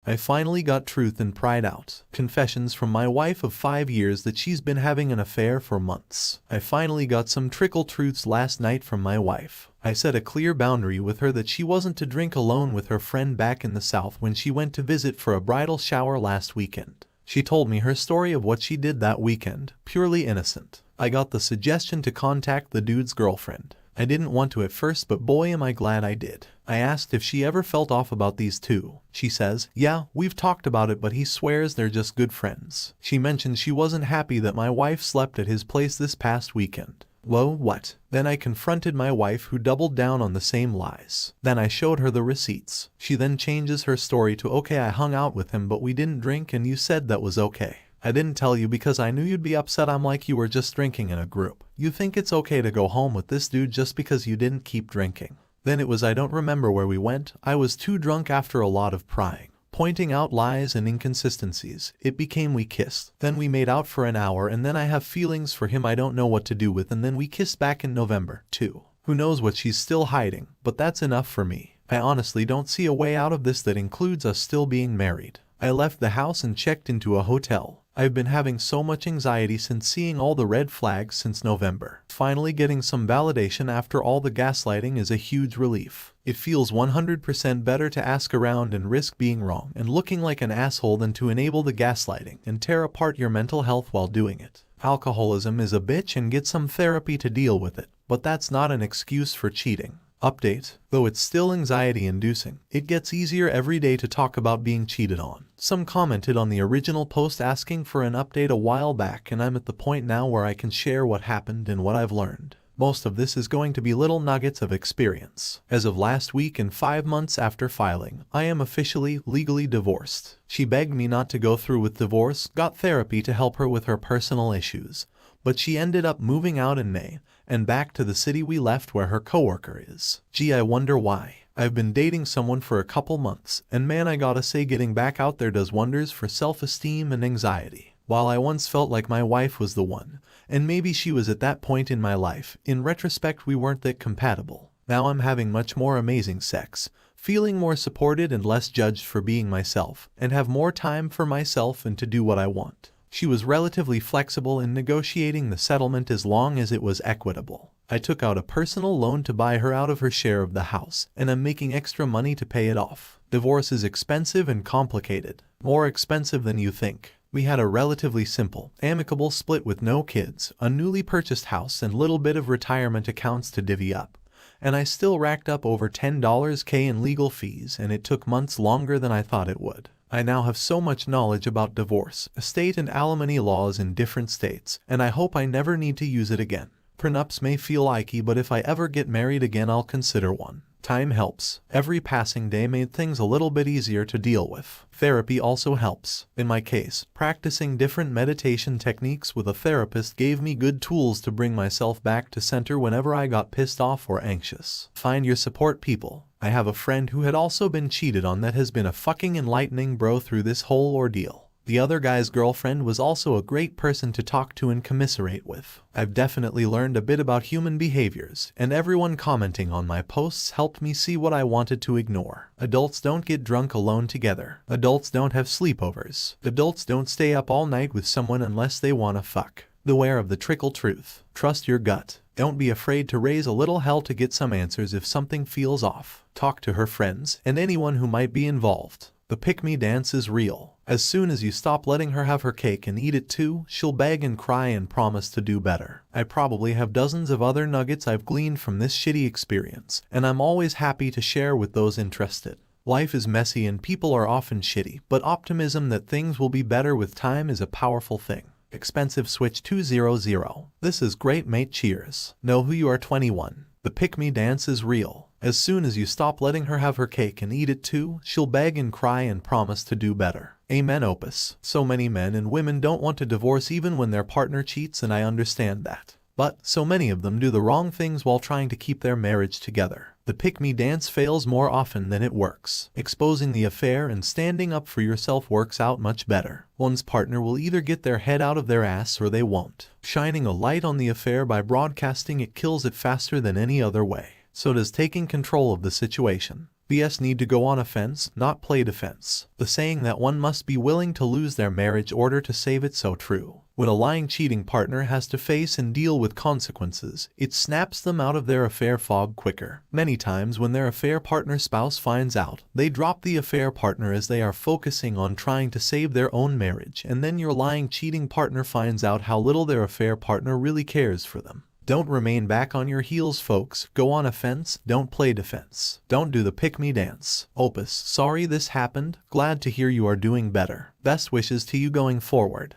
I finally got truth and pried out. Confessions from my wife of 5 years that she's been having an affair for months. I finally got some trickle truths last night from my wife. I set a clear boundary with her that she wasn't to drink alone with her friend back in the South when she went to visit for a bridal shower last weekend. She told me her story of what she did that weekend, purely innocent. I got the suggestion to contact the dude's girlfriend. I didn't want to at first, but boy am I glad I did. I asked if she ever felt off about these two. She says, yeah, we've talked about it, but he swears they're just good friends. She mentioned she wasn't happy that my wife slept at his place this past weekend. Whoa, what? Then I confronted my wife, who doubled down on the same lies. Then I showed her the receipts. She then changes her story to, okay, I hung out with him but we didn't drink and you said that was okay. I didn't tell you because I knew you'd be upset. I'm like, you were just drinking in a group. You think it's okay to go home with this dude just because you didn't keep drinking. Then it was, I don't remember where we went. I was too drunk after a lot of prying, pointing out lies and inconsistencies. It became we kissed. Then we made out for an hour and then I have feelings for him I don't know what to do with, and then we kissed back in November, too. Who knows what she's still hiding, but that's enough for me. I honestly don't see a way out of this that includes us still being married. I left the house and checked into a hotel. I've been having so much anxiety since seeing all the red flags since November. Finally getting some validation after all the gaslighting is a huge relief. It feels 100% better to ask around and risk being wrong and looking like an asshole than to enable the gaslighting and tear apart your mental health while doing it. Alcoholism is a bitch and get some therapy to deal with it, but that's not an excuse for cheating. Update. Though it's still anxiety-inducing, it gets easier every day to talk about being cheated on. Some commented on the original post asking for an update a while back, and I'm at the point now where I can share what happened and what I've learned. Most of this is going to be little nuggets of experience. As of last week and 5 months after filing, I am officially legally divorced. She begged me not to go through with divorce, got therapy to help her with her personal issues, but she ended up moving out in May and back to the city we left where her coworker is. Gee, I wonder why. I've been dating someone for a couple months, and man, I gotta say, getting back out there does wonders for self-esteem and anxiety. While I once felt like my wife was the one, and maybe she was at that point in my life, in retrospect we weren't that compatible. Now I'm having much more amazing sex, feeling more supported and less judged for being myself, and have more time for myself and to do what I want. She was relatively flexible in negotiating the settlement as long as it was equitable. I took out a personal loan to buy her out of her share of the house, and I'm making extra money to pay it off. Divorce is expensive and complicated. More expensive than you think. We had a relatively simple, amicable split with no kids, a newly purchased house and little bit of retirement accounts to divvy up. And I still racked up over $10K in legal fees, and it took months longer than I thought it would. I now have so much knowledge about divorce, estate and alimony laws in different states, and I hope I never need to use it again. Prenups may feel icky, but if I ever get married again I'll consider one. Time helps. Every passing day made things a little bit easier to deal with. Therapy also helps. In my case, practicing different meditation techniques with a therapist gave me good tools to bring myself back to center whenever I got pissed off or anxious. Find your support people. I have a friend who had also been cheated on that has been a fucking enlightening bro through this whole ordeal. The other guy's girlfriend was also a great person to talk to and commiserate with. I've definitely learned a bit about human behaviors, and everyone commenting on my posts helped me see what I wanted to ignore. Adults don't get drunk alone together. Adults don't have sleepovers. Adults don't stay up all night with someone unless they wanna fuck. Beware of the trickle truth. Trust your gut. Don't be afraid to raise a little hell to get some answers if something feels off. Talk to her friends and anyone who might be involved. The pick-me dance is real. As soon as you stop letting her have her cake and eat it too, she'll beg and cry and promise to do better. I probably have dozens of other nuggets I've gleaned from this shitty experience, and I'm always happy to share with those interested. Life is messy and people are often shitty, but optimism that things will be better with time is a powerful thing. Expensive Switch 200. This is great, mate. Cheers. Know who you are. 21. The pick-me dance is real. As soon as you stop letting her have her cake and eat it too, she'll beg and cry and promise to do better. Amen. Opus. So many men and women don't want to divorce even when their partner cheats, and I understand that. But so many of them do the wrong things while trying to keep their marriage together. The pick-me dance fails more often than it works. Exposing the affair and standing up for yourself works out much better. One's partner will either get their head out of their ass or they won't. Shining a light on the affair by broadcasting it kills it faster than any other way. So does taking control of the situation. BS need to go on offense, not play defense. The saying that one must be willing to lose their marriage order to save it so true. When a lying cheating partner has to face and deal with consequences, it snaps them out of their affair fog quicker. Many times when their affair partner's spouse finds out, they drop the affair partner as they are focusing on trying to save their own marriage, and then your lying cheating partner finds out how little their affair partner really cares for them. Don't remain back on your heels, folks. Go on offense, don't play defense. Don't do the pick-me dance. Opus, sorry this happened. Glad to hear you are doing better. Best wishes to you going forward.